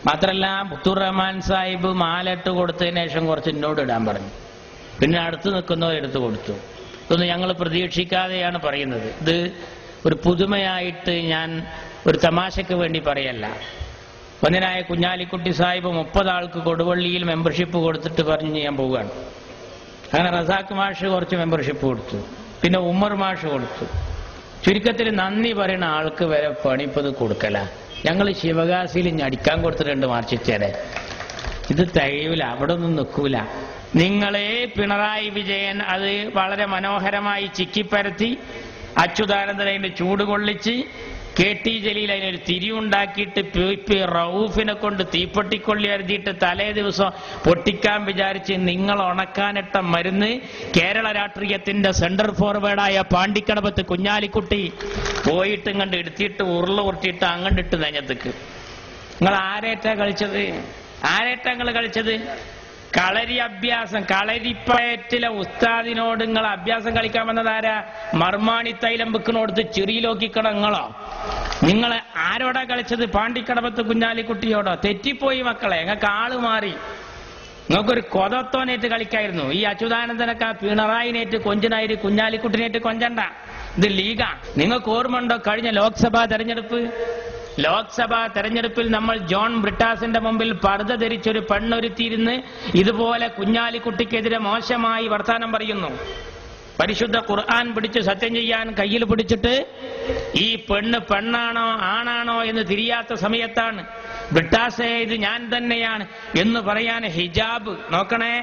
മാത്രല്ല പുത്തൂർ റഹ്മാൻ സാഹിബ് മാലട്ട് കൊടുത്തതിന് ശേഷം കുറച്ച് എന്നോട് ഇടാൻ പറഞ്ഞു. പിന്നെ അടുത്ത് നിൽക്കുന്നവർ എടുത്തു കൊടുത്തു. ഇതൊന്നും ഞങ്ങൾ പ്രതീക്ഷിക്കാതെയാണ് പറയുന്നത്. ഇത് ഒരു പുതുമയായിട്ട് ഞാൻ ഒരു തമാശയ്ക്ക് വേണ്ടി പറയല്ല. വന്ദനായ കുഞ്ഞാലിക്കുട്ടി സാഹിബ് 30 ആൾക്ക് കൊടുവള്ളിയിൽ മെമ്പർഷിപ്പ് കൊടുത്തിട്ട് പറഞ്ഞ് ഞാൻ പോവുകയാണ്. അങ്ങനെ റസാഖ് മാഷ് കുറച്ച് മെമ്പർഷിപ്പ് കൊടുത്തു, പിന്നെ ഉമ്മർ മാഷ് കൊടുത്തു. ചുരുക്കത്തിൽ നന്ദി പറയുന്ന ആൾക്ക് വരെ പണിപ്പത് കൊടുക്കല. ഞങ്ങൾ ശിവകാശിയിൽ ഞടിക്കാൻ കൊടുത്തിട്ടുണ്ട് മാർച്ചിച്ചേരെ. ഇത് തികയൂല, അവിടെ ഒന്നും നിൽക്കൂല. നിങ്ങളെ പിണറായി വിജയൻ അത് വളരെ മനോഹരമായി ചിക്കിപ്പരത്തി, അച്യുതാനന്ദൻ അതിന്റെ ചൂട് കൊള്ളിച്ച്, KT ജലീൽ അതിനൊരു തിരിവുണ്ടാക്കിയിട്ട് PP റൌഫിനെ കൊണ്ട് തീപ്പൊട്ടിക്കൊള്ളി എഴുതിയിട്ട് തലേ ദിവസം പൊട്ടിക്കാൻ വിചാരിച്ച് നിങ്ങൾ ഉണക്കാനിട്ട മരുന്ന് കേരള രാഷ്ട്രീയത്തിന്റെ സെന്റർ ഫോർവേഡായ പാണ്ടിക്കടവത്ത് കുഞ്ഞാലിക്കുട്ടി പോയിട്ടും കണ്ട് എടുത്തിട്ട് ഉരുട്ടിയിട്ട് അങ്ങണ്ടിട്ട് നെഞ്ഞത്തേക്ക്. നിങ്ങൾ ആരേറ്റാ കളിച്ചത്? നിങ്ങൾ കളിച്ചത് കളരി അഭ്യാസം. കളരിപ്പയറ്റിലെ ഉസ്താദിനോട് നിങ്ങൾ അഭ്യാസം കളിക്കാൻ വന്നതാരാ? മർമാണി തൈലം വെക്കിനോടുത്ത് ചെറിയിലോക്കിക്കണം നിങ്ങളോ? നിങ്ങൾ ആരോടാ കളിച്ചത്? പാണ്ടിക്കടവത്ത് കുഞ്ഞാലിക്കുട്ടിയോടോ? തെറ്റിപ്പോയി മക്കളെ, നിങ്ങൾക്ക് ആള് മാറി. നിങ്ങൾക്കൊരു കൊതത്തോനേറ്റ് കളിക്കായിരുന്നു. ഈ അച്യുതാനന്ദനൊക്കെ പിണറായിനേറ്റ് കൊഞ്ചനായി കുഞ്ഞാലിക്കുട്ടിനേറ്റ് കൊഞ്ചണ്ട. ഇത് ലീഗാ. നിങ്ങൾക്ക് ഓർമ്മയുണ്ടോ കഴിഞ്ഞ ലോക്സഭാ തെരഞ്ഞെടുപ്പിൽ നമ്മൾ ജോൺ ബ്രിട്ടാസിന്റെ മുമ്പിൽ പർദ്ദ ധരിച്ചൊരു പെണ്ണൊരുത്തിയിരുന്ന് ഇതുപോലെ കുഞ്ഞാലിക്കുട്ടിക്കെതിരെ മോശമായി വർത്താനം പറയുന്നു. പരിശുദ്ധ ഖുർആൻ പിടിച്ച് സത്യം ചെയ്യാൻ കയ്യിൽ പിടിച്ചിട്ട് ഈ പെണ്ണാണോ ആണാണോ എന്ന് തിരിയാത്ത സമയത്താണ് ബ്രിട്ടാസെ ഇത് ഞാൻ തന്നെയാണ് എന്ന് പറയാൻ ഹിജാബ് നോക്കണേ.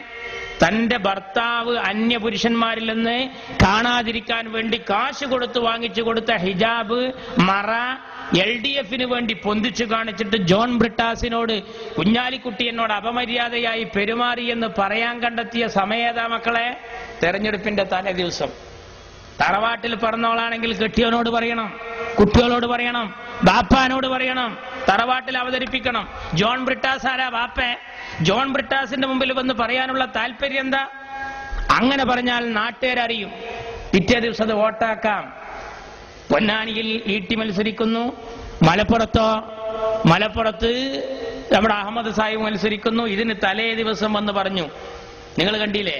തന്റെ ഭർത്താവ് അന്യപുരുഷന്മാരിൽ നിന്ന് കാണാതിരിക്കാൻ വേണ്ടി കാശ് കൊടുത്ത് വാങ്ങിച്ചു കൊടുത്ത ഹിജാബ് മറ LDFന് വേണ്ടി പൊന്തിച്ചു കാണിച്ചിട്ട് ജോൺ ബ്രിട്ടാസിനോട് കുഞ്ഞാലിക്കുട്ടി എന്നോട് അപമര്യാദയായി പെരുമാറിയെന്ന് പറയാൻ കണ്ടെത്തിയ സമയേതാ മക്കളെ? തെരഞ്ഞെടുപ്പിന്റെ തലേ ദിവസം. തറവാട്ടിൽ പറഞ്ഞോളാണെങ്കിൽ കെട്ടിയോനോട് പറയണം, കുട്ടികളോട് പറയണം, ബാപ്പാനോട് പറയണം, തറവാട്ടിൽ അവതരിപ്പിക്കണം. ജോൺ ബ്രിട്ടാസ് ആരാ? ബാപ്പേ. ജോൺ ബ്രിട്ടാസിന്റെ മുമ്പിൽ വന്ന് പറയാനുള്ള താല്പര്യം എന്താ? അങ്ങനെ പറഞ്ഞാൽ നാട്ടുകാരറിയും. പിറ്റേ ദിവസം അത് വോട്ടാക്കാം. പൊന്നാനിയിൽ ഈട്ടി മത്സരിക്കുന്നു. മലപ്പുറത്ത് നമ്മുടെ അഹമ്മദ് സാഹിബ് മത്സരിക്കുന്നു. ഇതിന് തലേ ദിവസം വന്ന് പറഞ്ഞു. നിങ്ങൾ കണ്ടില്ലേ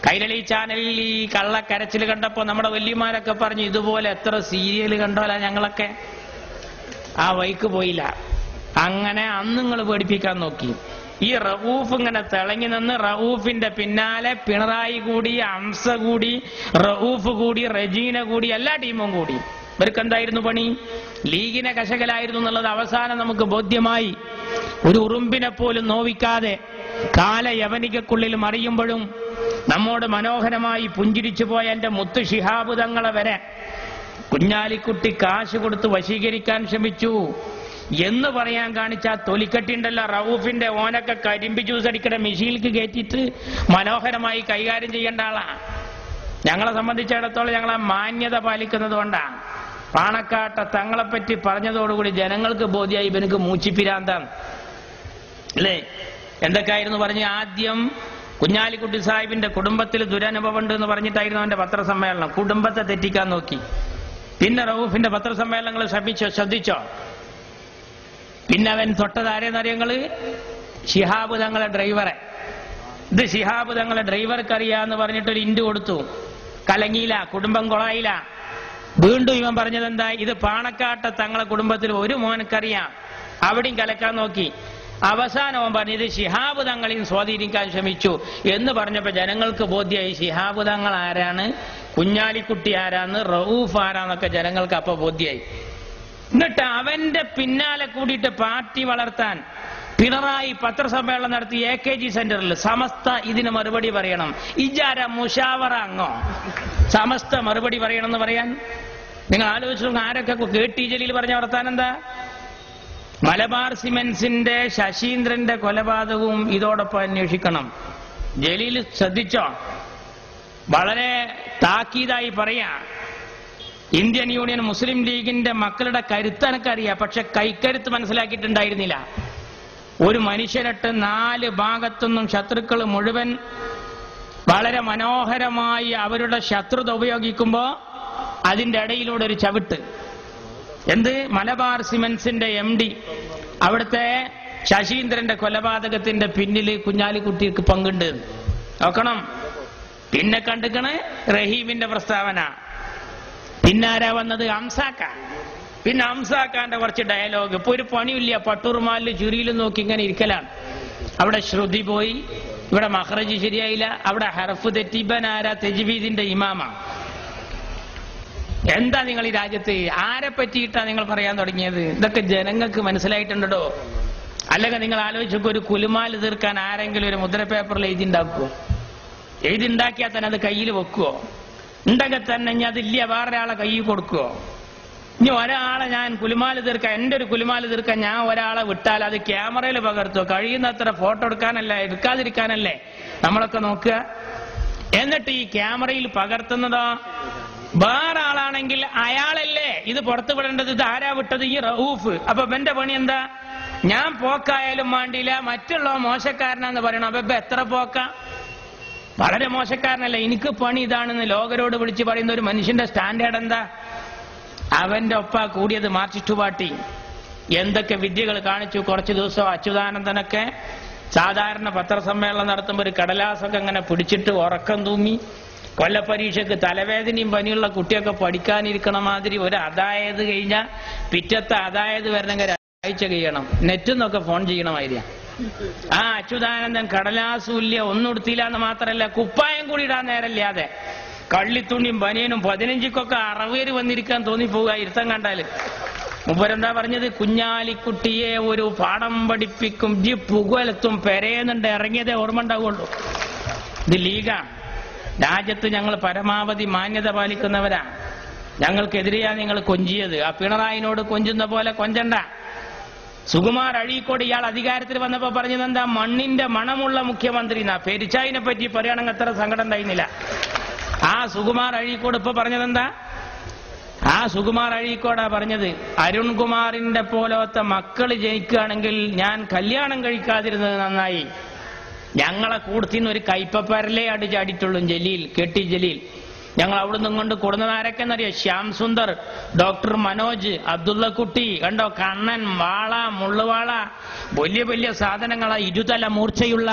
കൈരളി ചാനലിൽ ഈ കള്ളക്കരച്ചിൽ കണ്ടപ്പോ നമ്മുടെ വല്യമാരൊക്കെ പറഞ്ഞു ഇതുപോലെ എത്ര സീരിയൽ കണ്ടോല ഞങ്ങളൊക്കെ. ആ വൈക്ക് പോയില്ല. അങ്ങനെ അന്ന് നിങ്ങൾ പേടിപ്പിക്കാൻ നോക്കി. ഈ റഊഫ് ഇങ്ങനെ തിളങ്ങി നിന്ന് റഊഫിന്റെ പിന്നാലെ പിണറായി കൂടി, അംസ കൂടി, റഊഫ് കൂടി, റജീന കൂടി, എല്ലാ ടീമും കൂടി. ഇവർക്ക് എന്തായിരുന്നു പണി? ലീഗിനെ കശകലായിരുന്നു എന്നുള്ളത് അവസാനം നമുക്ക് ബോധ്യമായി. ഒരു ഉറുമ്പിനെ പോലും നോവിക്കാതെ കാല യവനികക്കുള്ളിൽ മറിയുമ്പോഴും നമ്മോട് മനോഹരമായി പുഞ്ചിരിച്ചു പോയ എന്റെ മുത്ത് ശിഹാബ് തങ്ങളെ വരെ കുഞ്ഞാലിക്കുട്ടി കാശ് കൊടുത്ത് വശീകരിക്കാൻ ശ്രമിച്ചു എന്ന് പറയാൻ കാണിച്ച തൊലിക്കട്ടിണ്ടല്ല റഊഫിന്റെ ഓനൊക്കെ കരിമ്പി ജ്യൂസ് അടിക്കണ മെഷീനിലേക്ക് കയറ്റിയിട്ട് മനോഹരമായി കൈകാര്യം ചെയ്യേണ്ട ആളാ. ഞങ്ങളെ സംബന്ധിച്ചിടത്തോളം ഞങ്ങളെ മാന്യത പാലിക്കുന്നത് കൊണ്ടാണ്. പാണക്കാട്ട തങ്ങളെപ്പറ്റി പറഞ്ഞതോടുകൂടി ജനങ്ങൾക്ക് ബോധ്യമായി ഇവനക്ക് മൂച്ചിപ്പിരാന്താണ് അല്ലേ. എന്തൊക്കെയായിരുന്നു പറഞ്ഞ്? ആദ്യം കുഞ്ഞാലിക്കുട്ടി സാഹിബിന്റെ കുടുംബത്തിൽ ദുരനുഭവം ഉണ്ട് എന്ന് പറഞ്ഞിട്ടായിരുന്നു അവന്റെ പത്രസമ്മേളനം. കുടുംബത്തെ തെറ്റിക്കാൻ നോക്കി. പിന്നെ റഊഫിന്റെ പത്രസമ്മേളനങ്ങൾ ശ്രദ്ധിച്ചോ? പിന്നെ അവൻ തൊട്ടതാരേന്നറിയങ്ങള് ശിഹാബ് തങ്ങളെ ഡ്രൈവറെ. ഇത് ശിഹാബ് തങ്ങളെ ഡ്രൈവർക്ക് അറിയാന്ന് പറഞ്ഞിട്ടൊരു ഇൻഡ് കൊടുത്തു. കലങ്ങിയില്ല, കുടുംബം കൊളായില്ല. വീണ്ടും ഇവൻ പറഞ്ഞത് എന്താ? ഇത് പാണക്കാട്ട തങ്ങളെ കുടുംബത്തിൽ ഒരു മോനക്കറിയാം, അവിടെയും കലക്കാൻ നോക്കി. അവസാനവും പറഞ്ഞു ഇത് ശിഹാബ് തങ്ങളെയും സ്വാധീനിക്കാൻ ശ്രമിച്ചു എന്ന് പറഞ്ഞപ്പോ ജനങ്ങൾക്ക് ബോധ്യമായി ശിഹാബ് തങ്ങൾ ആരാണ്, കുഞ്ഞാലിക്കുട്ടി ആരാന്ന്, റഊഫ് ആരാന്നൊക്കെ ജനങ്ങൾക്ക് അപ്പൊ ബോധ്യമായി. എന്നിട്ട് അവന്റെ പിന്നാലെ കൂടിയിട്ട് പാർട്ടി വളർത്താൻ പിണറായി പത്രസമ്മേളനം നടത്തി AKG സെന്ററിൽ. സമസ്ത ഇതിന് മറുപടി പറയണം. ഇജാര മുഷാവറ അങ്ങോ സമസ്ത മറുപടി പറയണം എന്ന് പറയാൻ? നിങ്ങൾ ആലോചിച്ചു ആരൊക്കെ KT ജലീൽ പറഞ്ഞ വർത്താനം എന്താ? മലബാർ സിമന്റ്സിന്റെ ശശീന്ദ്രന്റെ കൊലപാതകവും ഇതോടൊപ്പം അന്വേഷിക്കണം. ജലീൽ ശ്രദ്ധിച്ചോ? വളരെ താക്കീതായി പറയാ. ഇന്ത്യൻ യൂണിയൻ മുസ്ലിം ലീഗിന്റെ മക്കളുടെ കരുത്തനക്കറിയാം, പക്ഷെ കൈക്കരുത്ത് മനസ്സിലാക്കിയിട്ടുണ്ടായിരുന്നില്ല. ഒരു മനുഷ്യനിട്ട് 4 ഭാഗത്തുനിന്നും ശത്രുക്കൾ മുഴുവൻ വളരെ മനോഹരമായി അവരുടെ ശത്രുത ഉപയോഗിക്കുമ്പോ അതിന്റെ ഇടയിലൂടെ ഒരു ചവിട്ട്. എന്ത്? മലബാർ സിമന്റ്സിന്റെ MD അവിടുത്തെ ശശീന്ദ്രന്റെ കൊലപാതകത്തിന്റെ പിന്നിൽ കുഞ്ഞാലിക്കുട്ടിക്ക് പങ്കുണ്ട്. നോക്കണം. പിന്നെ കണ്ടിക്കണ് റഹീമിന്റെ പ്രസ്താവന. പിന്നാരാ വന്നത്? ഹംസാക്ക. പിന്നെ ഹംസാക്കാന്റെ കുറച്ച് ഡയലോഗ്. ഇപ്പൊ ഒരു പണിയില്ല, പട്ടുറുമാലിൽ ചുരിയിലും നോക്കി ഇങ്ങനെ ഇരിക്കലാണ്. അവിടെ ശ്രുതി പോയി, ഇവിടെ മഖ്റജ് ശരിയായില്ല, അവിടെ ഹർഫ് തെറ്റി. ഇബനാരാ? തജ്വീദിന്റെ ഇമാമ. എന്താ നിങ്ങൾ ഈ രാജ്യത്ത് ആരെ പറ്റിയിട്ടാ നിങ്ങൾ പറയാൻ തുടങ്ങിയത്? ഇതൊക്കെ ജനങ്ങൾക്ക് മനസ്സിലായിട്ടുണ്ടോ? അല്ലെങ്കിൽ നിങ്ങൾ ആലോചിച്ചൊക്കെ ഒരു കുലുമാല് തീർക്കാൻ ആരെങ്കിലും ഒരു മുദ്ര പേപ്പറിൽ എഴുതിണ്ടാക്കുവോ? എഴുതിണ്ടാക്കിയാൽ തന്നെ അത് കയ്യിൽ വെക്കുവോ? ഉണ്ടെങ്കിൽ തന്നെ ഇനി അതില്ല വേറൊരാളെ കയ്യിൽ കൊടുക്കുവോ? ഇനി ഒരാളെ ഞാൻ കുലുമാല് തീർക്കാൻ, എന്റെ ഒരു കുലുമാല് തീർക്കാൻ ഞാൻ ഒരാളെ വിട്ടാൽ അത് ക്യാമറയിൽ പകർത്തുവോ? കഴിയുന്നത്ര ഫോട്ടോ എടുക്കാതിരിക്കാനല്ലേ നമ്മളൊക്കെ നോക്കുക. എന്നിട്ട് ഈ ക്യാമറയിൽ പകർത്തുന്നതോ വേറെ ആളാണെങ്കിൽ അയാളല്ലേ ഇത് പുറത്തു വിടേണ്ടത്. ഇത് ആരാ വിട്ടത്? ഈ റഊഫ്. അപ്പൊ എന്റെ പണി എന്താ? ഞാൻ പോക്കായാലും വേണ്ടിയില്ല, മറ്റുള്ള മോശക്കാരനാന്ന് പറയണം. അപ്പൊ എത്ര പോക്ക? വളരെ മോശക്കാരനല്ലേ. എനിക്ക് പണി ഇതാണെന്ന് ലോകരോട് വിളിച്ച് പറയുന്ന ഒരു മനുഷ്യന്റെ സ്റ്റാൻഡേർഡ് എന്താ? അവന്റെ ഒപ്പ കൂടിയത് മാർക്സിസ്റ്റ് പാർട്ടി എന്തൊക്കെ വിദ്യകൾ കാണിച്ചു. കുറച്ചു ദിവസം അച്യുതാനന്ദനൊക്കെ സാധാരണ പത്രസമ്മേളനം നടത്തുമ്പോൾ ഒരു കടലാസൊക്കെ അങ്ങനെ പിടിച്ചിട്ട് ഉറക്കം തൂങ്ങി, കൊല്ലപ്പരീക്ഷയ്ക്ക് തലവേദനയും പനിയുള്ള കുട്ടിയൊക്കെ പഠിക്കാനിരിക്കണ മാതിരി ഒരു അതായത് കഴിഞ്ഞാൽ പിറ്റത്തെ അതായത് വരണമെങ്കിൽ ഒരാഴ്ച കഴിയണം. നെറ്റിന്നൊക്കെ ഫോൺ ചെയ്യണമായിരിക്കും. ആ അച്യുതാനന്ദൻ കടലാസൂല്യ ഒന്നും എടുത്തില്ല എന്ന് മാത്രമല്ല, കുപ്പായം കൂടി ഇടാൻ നേരമില്ലാതെ കള്ളിത്തുണിയും ബനിയനും 15-ക്കൊക്കെ 60 വന്നിരിക്കാൻ തോന്നിപ്പോവുക ഇരുത്തം കണ്ടാല്. മുമ്പരെന്താ പറഞ്ഞത്? കുഞ്ഞാലിക്കുട്ടിയെ ഒരു പാഠം പഠിപ്പിക്കും, ജി പുകലത്തും പെരേന്നുണ്ട് ഇറങ്ങിയതേ ഓർമ്മ ഉണ്ടാവുള്ളൂ. ഇത് ലീഗാണ്. രാജ്യത്ത് ഞങ്ങൾ പരമാവധി മാന്യത പാലിക്കുന്നവരാ. ഞങ്ങൾക്കെതിരെയാ നിങ്ങൾ കൊഞ്ചിയത്. ആ പിണറായിനോട് കൊഞ്ചുന്ന പോലെ കൊഞ്ചണ്ട. സുകുമാർ അഴീക്കോട് ഇയാൾ അധികാരത്തിൽ വന്നപ്പോ പറഞ്ഞത് എന്താ? മണ്ണിന്റെ മണമുള്ള മുഖ്യമന്ത്രി എന്നാ. പെരിച്ചായിനെ പറ്റി പറയുകയാണെങ്കിൽ അത്ര സങ്കടം ഉണ്ടായിരുന്നില്ല. ആ സുകുമാർ അഴീക്കോട് ഇപ്പൊ പറഞ്ഞതെന്താ? ആ സുകുമാർ അഴീക്കോടാ പറഞ്ഞത്, അരുൺകുമാറിന്റെ പോലത്തെ മക്കള് ജനിക്കുകയാണെങ്കിൽ ഞാൻ കല്യാണം കഴിക്കാതിരുന്നത് നന്നായി. ഞങ്ങളെ കൂടത്തിന്ന് ഒരു കൈപ്പപ്പരലേ ചാടിയിട്ടുള്ളൂ ജലീൽ, കെട്ടി ജലീൽ. ഞങ്ങൾ അവിടുന്ന് കൊണ്ട് കൊടുന്നത് ആരൊക്കെന്നറിയോ? ശ്യാം സുന്ദർ, ഡോക്ടർ മനോജ്, അബ്ദുള്ളക്കുട്ടി, കണ്ടോ കണ്ണൻ, വാള, മുള്ളുവാള, വലിയ വലിയ സാധനങ്ങളാ. ഇരുതല മൂർച്ചയുള്ള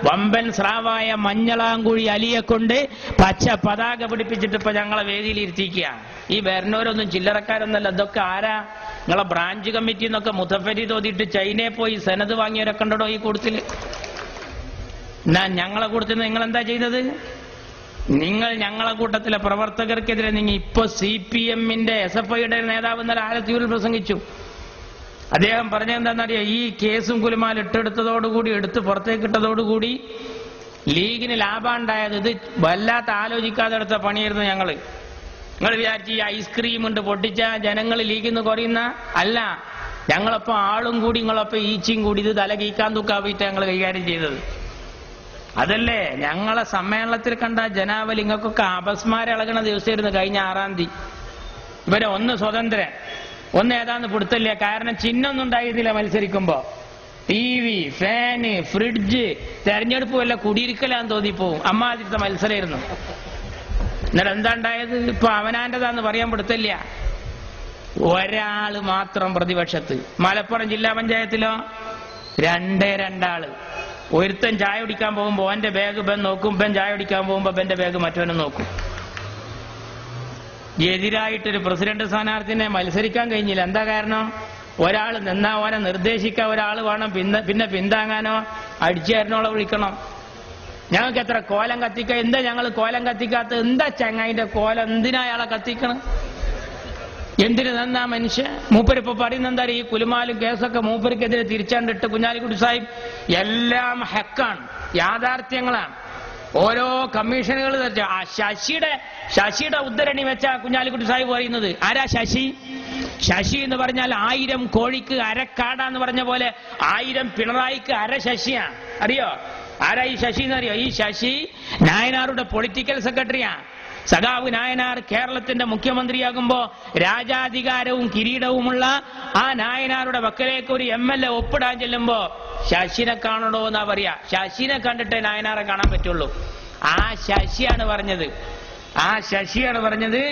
വമ്പൻ സ്രാവായ മഞ്ഞളാങ്കുഴി അലിയെ കൊണ്ട് പച്ച പതാക പിടിപ്പിച്ചിട്ട് ഇപ്പൊ ഞങ്ങളെ വേദിയിൽ ഇരുത്തിക്കുക. ഈ വരുന്നവരൊന്നും ചില്ലറക്കാരൊന്നല്ല. ഇതൊക്കെ ആരാ? നിങ്ങളെ ബ്രാഞ്ച് കമ്മിറ്റി എന്നൊക്കെ മുതഫരി തോതിയിട്ട് ചൈനയിൽ പോയി സനത് വാങ്ങിയവരൊക്കെ ഉണ്ടോ ഈ കൂട്ടത്തില്? എന്നാ ഞങ്ങളെ കൂട്ടത്തിൽ നിങ്ങൾ എന്താ ചെയ്തത്? നിങ്ങൾ ഞങ്ങളെ കൂട്ടത്തിലെ പ്രവർത്തകർക്കെതിരെ നിങ്ങൾ ഇപ്പൊ CPM-ന്റെ SFIയുടെ നേതാവ് ഇന്നലെ ആലത്തൂരിൽ പ്രസംഗിച്ചു. അദ്ദേഹം പറഞ്ഞെന്താണെന്നറിയാം? ഈ കേസും കുലുമാൽ ഇട്ടെടുത്തതോടുകൂടി, എടുത്ത് പുറത്തേക്കിട്ടതോടുകൂടി ലീഗിന് ലാഭമുണ്ടായത്. ഇത് വല്ലാത്ത ആലോചിക്കാതെ എടുത്ത പണിയായിരുന്നു ഞങ്ങള്. നിങ്ങൾ വിചാരിച്ച് ഈ ഐസ്ക്രീം ഉണ്ട് പൊട്ടിച്ച ജനങ്ങൾ ലീഗിൽ നിന്ന് കുറയുന്ന അല്ല. ഞങ്ങളൊപ്പം ആളും കൂടി നിങ്ങളൊപ്പം ഈച്ചയും കൂടി ഇത് തല കീക്കാൻ തൂക്കാവിട്ട് ഞങ്ങൾ കൈകാര്യം ചെയ്തത്. അതല്ലേ ഞങ്ങളെ സമ്മേളനത്തിൽ കണ്ട ജനാവലി. നിങ്ങൾക്കൊക്കെ അപസ്മാരം ഇളകണ ദിവസമായിരുന്നു കഴിഞ്ഞ 6-ാം തീയതി. ഇവരെ ഒന്ന് സ്വതന്ത്രൻ, ഒന്ന് ഏതാന്ന് പിടുത്തല്ല. കാരണം ചിഹ്നമൊന്നും ഉണ്ടായിരുന്നില്ല മത്സരിക്കുമ്പോ. TV, ഫാന്, ഫ്രിഡ്ജ്, തെരഞ്ഞെടുപ്പ് വല്ല കുടിയിരിക്കലാന്ന് തോന്നിപ്പോവും. അമ്മാതിരത്തെ മത്സരമായിരുന്നു. എന്നിട്ട് എന്താ ഉണ്ടായത്? ഇപ്പൊ അവനാന്റെതാന്ന് പറയാൻ പിടുത്തല്ല. ഒരാള് മാത്രം പ്രതിപക്ഷത്ത്. മലപ്പുറം ജില്ലാ പഞ്ചായത്തിലോ 2 ആള്. ഒരുത്തൻ ചായ കുടിക്കാൻ പോകുമ്പോ എന്റെ ബാഗ് ബൻ നോക്കും, ബൻ ചായ കുടിക്കാൻ പോകുമ്പോ ബന്റെ ബാഗ് മറ്റവനും നോക്കും. എതിരായിട്ടൊരു പ്രസിഡന്റ് സ്ഥാനാർത്ഥിനെ മത്സരിക്കാൻ കഴിഞ്ഞില്ല. എന്താ കാരണം? ഒരാൾ നിന്നാ ഓനെ നിർദ്ദേശിക്കാൻ ഒരാൾ വേണം, പിന്നെ പിന്താങ്ങാനോ അടിച്ചേരനോളെ വിളിക്കണം. ഞങ്ങൾക്ക് എത്ര കോലം കത്തിക്ക? എന്താ ഞങ്ങൾ കോലം കത്തിക്കാത്ത? എന്താ ചങ്ങായിന്റെ കോലം? എന്തിനാ അയാളെ കത്തിക്കണം? എന്തിനു തന്നാ മനുഷ്യ? മൂപ്പരിപ്പോ പറയുന്ന എന്താ? ഈ കുലുമാലും കേസൊക്കെ മൂപ്പരിക്കെതിരെ തിരിച്ചാണ്ടിട്ട് കുഞ്ഞാലിക്കുട്ടി സാഹിബ് എല്ലാം ഹക്കാണ്, യാഥാർത്ഥ്യങ്ങളാണ്. ഓരോ കമ്മീഷനുകൾ ശശിയുടെ ഉദ്ധരണി വെച്ച കുഞ്ഞാലിക്കുട്ടി സാഹിബ് പറയുന്നത്. ആരാ ശശി? ശശി എന്ന് പറഞ്ഞാൽ 1000 കോഴിക്ക് അരക്കാടാന്ന് പറഞ്ഞ പോലെ 1000 പിണറായിക്ക് അര ശശിയാണ്. അറിയോ ആരാ ഈ ശശി എന്നറിയോ? ഈ ശശി നായനാറുടെ പൊളിറ്റിക്കൽ സെക്രട്ടറിയാ. സഖാവ് നായനാർ കേരളത്തിന്റെ മുഖ്യമന്ത്രിയാകുമ്പോ രാജാധികാരവും കിരീടവുമുള്ള ആ നായനാറുടെ വക്കലേക്ക് ഒരു MLA ഒപ്പിടാൻ ചെല്ലുമ്പോ ശശിനെ കാണണോ എന്നാ പറയാ. ശശിനെ കണ്ടിട്ടേ നായനാറെ കാണാൻ പറ്റുള്ളൂ. ആ ശശിയാണ് പറഞ്ഞത്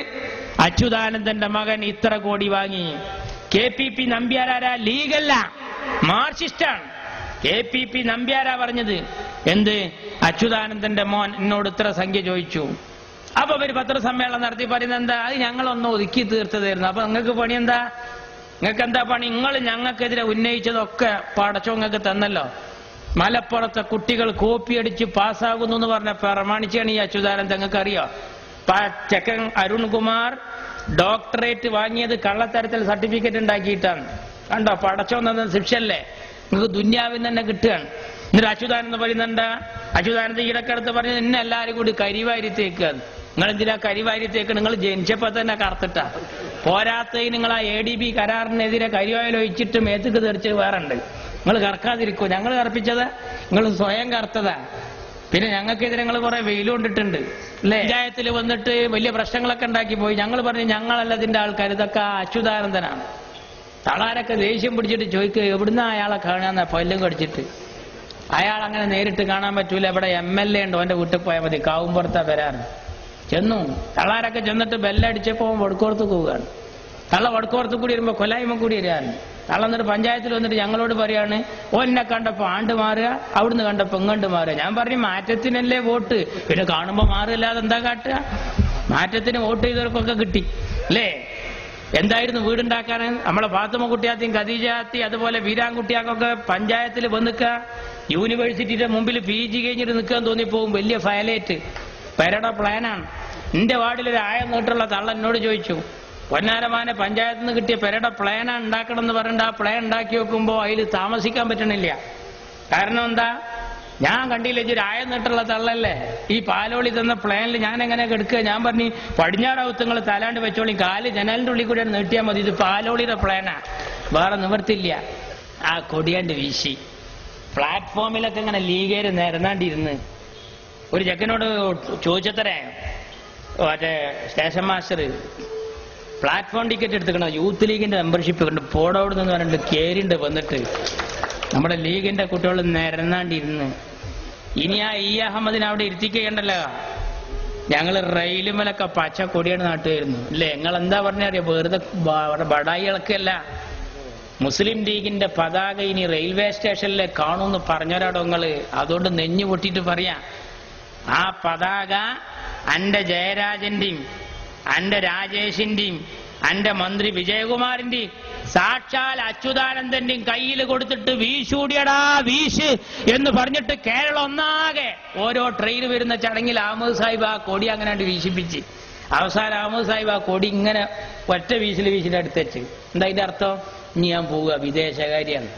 അച്യുതാനന്ദന്റെ മകൻ ഇത്ര കോടി വാങ്ങി. KPP നമ്പ്യാരാരാ? ലീഗല്ല. മാർക്സിസ്റ്റാണ്. KPP നമ്പ്യാരാ പറഞ്ഞത്. എന്ത്? അച്യുതാനന്ദന്റെ മോൻ എന്നോട് ഇത്ര സംഖ്യ ചോദിച്ചു. അപ്പൊ ഒരു പത്രസമ്മേളനം നടത്തി പറയുന്നത് എന്താ? അത് ഞങ്ങളൊന്ന് ഒതുക്കി തീർത്തതായിരുന്നു. അപ്പൊ നിങ്ങൾക്ക് പണി എന്താ? നിങ്ങൾക്ക് എന്താ പണി? നിങ്ങൾ ഞങ്ങൾക്കെതിരെ ഉന്നയിച്ചതൊക്കെ പടച്ചോ നിങ്ങൾക്ക് തന്നല്ലോ. മലപ്പുറത്തെ കുട്ടികൾ കോപ്പിയടിച്ച് പാസ്സാകുന്നു എന്ന് പറഞ്ഞ പ്രമാണിച്ചാണ് ഈ അച്യുതാനന്ദൻ. നിങ്ങൾക്ക് അറിയോ? ചെക്കൻ അരുൺകുമാർ ഡോക്ടറേറ്റ് വാങ്ങിയത് കള്ളത്തരത്തിൽ സർട്ടിഫിക്കറ്റ് ഉണ്ടാക്കിയിട്ടാണ്. കണ്ടോ? പടച്ചോ തന്ന ശിക്ഷല്ലേ നിങ്ങൾക്ക് ദുന്യാവിൽ തന്നെ കിട്ടുകയാണ്. എന്നിട്ട് അച്യുതാനന്ദൻ പറയുന്നുണ്ട്, അച്യുതാനന്ദൻ ഈടക്കടുത്ത് പറഞ്ഞത് എന്നെ എല്ലാവരും കൂടി കരിവാരിത്തേക്കാണ്. നിങ്ങൾ എന്തിനാ കരിവാരിത്തേക്ക്? നിങ്ങൾ ജനിച്ചപ്പോ തന്നെ കറുത്തിട്ടാ. പോരാത്തതിന് നിങ്ങൾ ആ ADB കരാറിനെതിരെ കരിവായിൽ ഒഴിച്ചിട്ട് മേത്തുക്ക് തെറിച്ച് വേറെ ഉണ്ട്. നിങ്ങൾ കറക്കാതിരിക്കോ? ഞങ്ങൾ കറപ്പിച്ചതാ? നിങ്ങൾ സ്വയം കറുത്തതാ. പിന്നെ ഞങ്ങൾക്കെതിരെ നിങ്ങൾ കുറെ വെയിൽ കൊണ്ടിട്ടുണ്ട് അല്ലെ? പഞ്ചായത്തിൽ വന്നിട്ട് വലിയ പ്രശ്നങ്ങളൊക്കെ ഉണ്ടാക്കി പോയി. ഞങ്ങൾ പറഞ്ഞു ഞങ്ങളല്ല ഇതിന്റെ ആൾക്കാർ, ഇതൊക്കെ അച്യുതാനന്ദനാണ്. തളാരൊക്കെ ദേഷ്യം പിടിച്ചിട്ട് ചോദിക്കുക എവിടുന്ന അയാളെ കാണാന്ന പല്ലും കടിച്ചിട്ട്. അയാൾ അങ്ങനെ നേരിട്ട് കാണാൻ പറ്റൂല. ഇവിടെ MLA ഉണ്ട്, അവന്റെ വീട്ടിൽ പോയാൽ മതി, കാവുംപുറത്താ വരാറ്. ചെന്നു തളാരൊക്കെ ചെന്നിട്ട് ബെല്ലടിച്ചപ്പോ വടക്കോർത്ത് പോവുകയാണ്. തള്ള വടക്കോർത്ത് കൂടി വരുമ്പോ കൊല്ലായ്മ കൂടി വരികയാണ്. തള്ള എന്നിട്ട് പഞ്ചായത്തിൽ വന്നിട്ട് ഞങ്ങളോട് പറയാണ്, ഓന്നെ കണ്ടപ്പോ ആണ്ട് മാറുക, അവിടുന്ന് കണ്ടപ്പോ ഇങ്ങോട്ട് മാറുക. ഞാൻ പറഞ്ഞു മാറ്റത്തിനല്ലേ വോട്ട്, പിന്നെ കാണുമ്പോ മാറില്ലാതെ എന്താ കാട്ടുക? മാറ്റത്തിന് വോട്ട് ചെയ്തവർക്കൊക്കെ കിട്ടി അല്ലേ? എന്തായിരുന്നു വീടുണ്ടാക്കാൻ? നമ്മളെ ഫാത്തിമ കുട്ടിയാത്തിയും ഖദീജാത്തി അതുപോലെ വീരാൻകുട്ടിയാക്കൊക്കെ പഞ്ചായത്തിൽ വന്നിക്ക, യൂണിവേഴ്സിറ്റിയുടെ മുമ്പിൽ PG കഴിഞ്ഞിട്ട് നിൽക്കാൻ തോന്നിപ്പോവും. വലിയ ഫയലേറ്റ് പെരയുടെ പ്ലാനാണ്. എന്റെ വാർഡിലൊരു ആയം നീട്ടുള്ള തള്ള എന്നോട് ചോദിച്ചു, പൊന്നാരമാനെ പഞ്ചായത്തിൽ നിന്ന് കിട്ടിയ പെരയുടെ പ്ലാനാണ് ഉണ്ടാക്കണം എന്ന് പറഞ്ഞിട്ട് ആ പ്ലാൻ ഉണ്ടാക്കി വെക്കുമ്പോ അതിൽ താമസിക്കാൻ പറ്റണില്ല. കാരണം എന്താ? ഞാൻ കണ്ടില്ല, ഇതൊരു ആയം നീട്ടുള്ള തള്ളല്ലേ, ഈ പാലോളി തന്ന പ്ലാനിൽ ഞാൻ എങ്ങനെ കെടുക്കുക? ഞാൻ പറഞ്ഞു പടിഞ്ഞാറൗത്ത് നിങ്ങൾ തലാണ്ട് വെച്ചോളി, കാല് ജനലിന്റെ ഉള്ളിൽ കൂടെ നീട്ടിയാൽ മതി, ഇത് പാലോളിയുടെ പ്ലാനാ, വേറെ നിവർത്തില്ല. ആ കൊടിയാണ്ട് വീശി പ്ലാറ്റ്ഫോമിലൊക്കെ ഇങ്ങനെ ലീഗേര് നിരന്നാണ്ടിരുന്ന് ഒരു ചെക്കനോട് ചോദിച്ചത്രേ, മറ്റേ സ്റ്റേഷൻ മാസ്റ്റർ പ്ലാറ്റ്ഫോം ടിക്കറ്റ് എടുത്തുക്കണം, യൂത്ത് ലീഗിന്റെ മെമ്പർഷിപ്പ് കണ്ട് പോടോട് നിന്ന് പറഞ്ഞിട്ട് കേരിണ്ട് വന്നിട്ട് നമ്മുടെ ലീഗിന്റെ കുട്ടികൾ നിരന്നാണ്ടിരുന്ന്. ഇനി ആ അഹമ്മദിനെ അവിടെ ഇരുത്തിക്കണ്ടല്ലോ. ഞങ്ങള് റെയിലുമലൊക്കെ പച്ച കൊടിയാണ് നാട്ടുകായിരുന്നു അല്ലേ? നിങ്ങൾ എന്താ പറഞ്ഞറിയോ? വെറുതെ ബടായി ഇളക്കല്ല. മുസ്ലിം ലീഗിന്റെ പതാക ഇനി റെയിൽവേ സ്റ്റേഷനിലെ കാണുമെന്ന് പറഞ്ഞവരാടോ നിങ്ങള്. അതുകൊണ്ട് നെഞ്ഞു പൊട്ടിയിട്ട് പറയാം, ആ പതാക അന്റെ ജയരാജന്റെയും അന്റെ രാജേഷിന്റെയും അന്റെ മന്ത്രി വിജയകുമാറിന്റെയും സാക്ഷാൽ അച്യുതാനന്ദന്റെയും കയ്യിൽ കൊടുത്തിട്ട് വീശൂടിയടാ വീശ് എന്ന് പറഞ്ഞിട്ട് കേരളം ഒന്നാകെ ഓരോ ട്രെയിൻ വരുന്ന ചടങ്ങിൽ അഹമ്മദ് സാഹിബ് ആ കൊടി അങ്ങനെ വീശിപ്പിച്ച് അവസാനം അഹമ്മദ് സാഹിബ് ആ കൊടി ഇങ്ങനെ ഒറ്റ വീശിന്റെ അടുത്തുവെച്ച്. എന്താ അതിന്റെ അർത്ഥം? ഇനി ഞാൻ പോവുക, വിദേശകാര്യാണ്.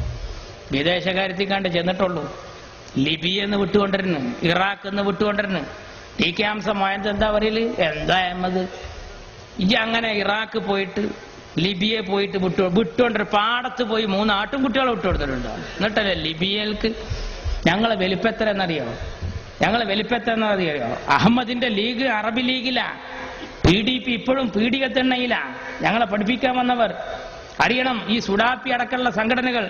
വിദേശകാര്യത്തിൽ കണ്ട് ചെന്നിട്ടുള്ളൂ. ലിബിയെന്ന് വിട്ടുകൊണ്ടിരുന്നു, ഇറാഖ് എന്ന് വിട്ടുകൊണ്ടിരുന്നു. TK ഹംസ മോയന്ത് എന്താ പറയല്? എന്താ അഹമ്മദ് ഇജ് അങ്ങനെ ഇറാഖ് പോയിട്ട് ലിബിയെ പോയിട്ട് വിട്ടുകൊണ്ടിരുന്ന പാടത്ത് പോയി 3 ആട്ടുംകുട്ടികളെ വിട്ടുകൊടുത്തിട്ടുണ്ടോ? എന്നിട്ടല്ലേ ലിബിയൽക്ക് ഞങ്ങളെ വലിപ്പെത്ര എന്നറിയോ? ഞങ്ങളെ വലിപ്പെത്ര എന്നറിയോ? അഹമ്മദിന്റെ ലീഗ് അറബ് ലീഗിലാ, PDP ഇപ്പോഴും പീഡികത്തെണ്ണയിലാ. ഞങ്ങളെ പഠിപ്പിക്കാൻ വന്നവർ അറിയണം. ഈ സുഡാപ്പി അടക്കമുള്ള സംഘടനകൾ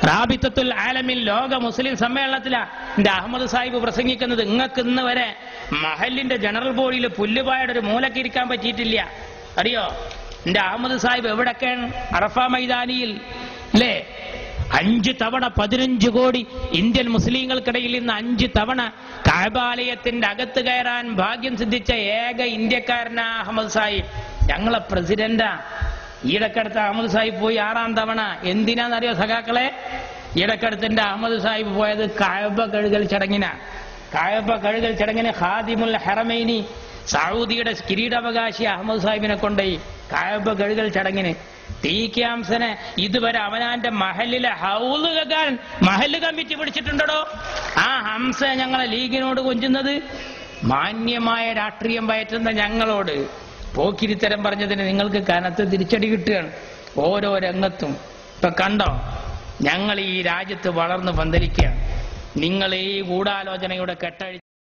റാബിത്തത്തുൽ ആലമിൽ ലോക മുസ്ലിം സമ്മേളനത്തിലാ എന്റെ അഹമ്മദ് സാഹിബ് പ്രസംഗിക്കുന്നത്. നിങ്ങൾക്ക് ഇന്ന് വരെ മഹലിന്റെ ജനറൽ ബോഡിയിൽ പുല്ലുപായുടെ ഒരു മൂലക്കിരിക്കാൻ പറ്റിയിട്ടില്ല. അറിയോ? എന്റെ അഹമ്മദ് സാഹിബ് എവിടൊക്കെയാണ്? അറഫ മൈതാനിയിൽ അല്ലേ? 5 തവണ 15 കോടി ഇന്ത്യൻ മുസ്ലിങ്ങൾക്കിടയിൽ നിന്ന് 5 തവണ കഅബാലയത്തിന്റെ അകത്ത് കയറാൻ ഭാഗ്യം സിദ്ധിച്ച ഏക ഇന്ത്യക്കാരനാ അഹമ്മദ് സാഹിബ്. ഞങ്ങളെ പ്രസിഡന്റാ. ഈടക്കടുത്ത് അഹമ്മദ് സാഹിബ് പോയി 6ാം തവണ. എന്തിനാന്നറിയോ സഖാക്കളെ? ഈടക്കടുത്തിന്റെ അഹമ്മദ് സാഹിബ് പോയത് കഅബ കഴുകൽ ചടങ്ങിനാ. കഅബ കഴുകൽ ചടങ്ങിന് ഖാദിമുൽ ഹറമൈനി സൗദിയുടെ കിരീടാവകാശി അഹമ്മദ് സാഹിബിനെ കൊണ്ടുപോയി കഅബ കഴുകൽ ചടങ്ങിന്. TK ഹംസനെ ഇതുവരെ അവനാന്റെ മഹലിലെ ഹൗല് കെക്കാൻ മഹല് കമ്മിറ്റി പിടിച്ചിട്ടുണ്ടോ? ആ ഹംസ ഞങ്ങളെ ലീഗിനോട് കൊഞ്ചുന്നത്, മാന്യമായ രാഷ്ട്രീയം പയറ്റുന്ന ഞങ്ങളോട് പോക്കിരിത്തരം പറഞ്ഞതിന് നിങ്ങൾക്ക് കനത്ത് തിരിച്ചടി കിട്ടുകയാണ് ഓരോ രംഗത്തും. ഇപ്പൊ കണ്ടോ, ഞങ്ങൾ ഈ രാജ്യത്ത് വളർന്നു പന്തലിക്കുകയാണ്. നിങ്ങൾ ഈ ഗൂഢാലോചനയുടെ കെട്ടഴി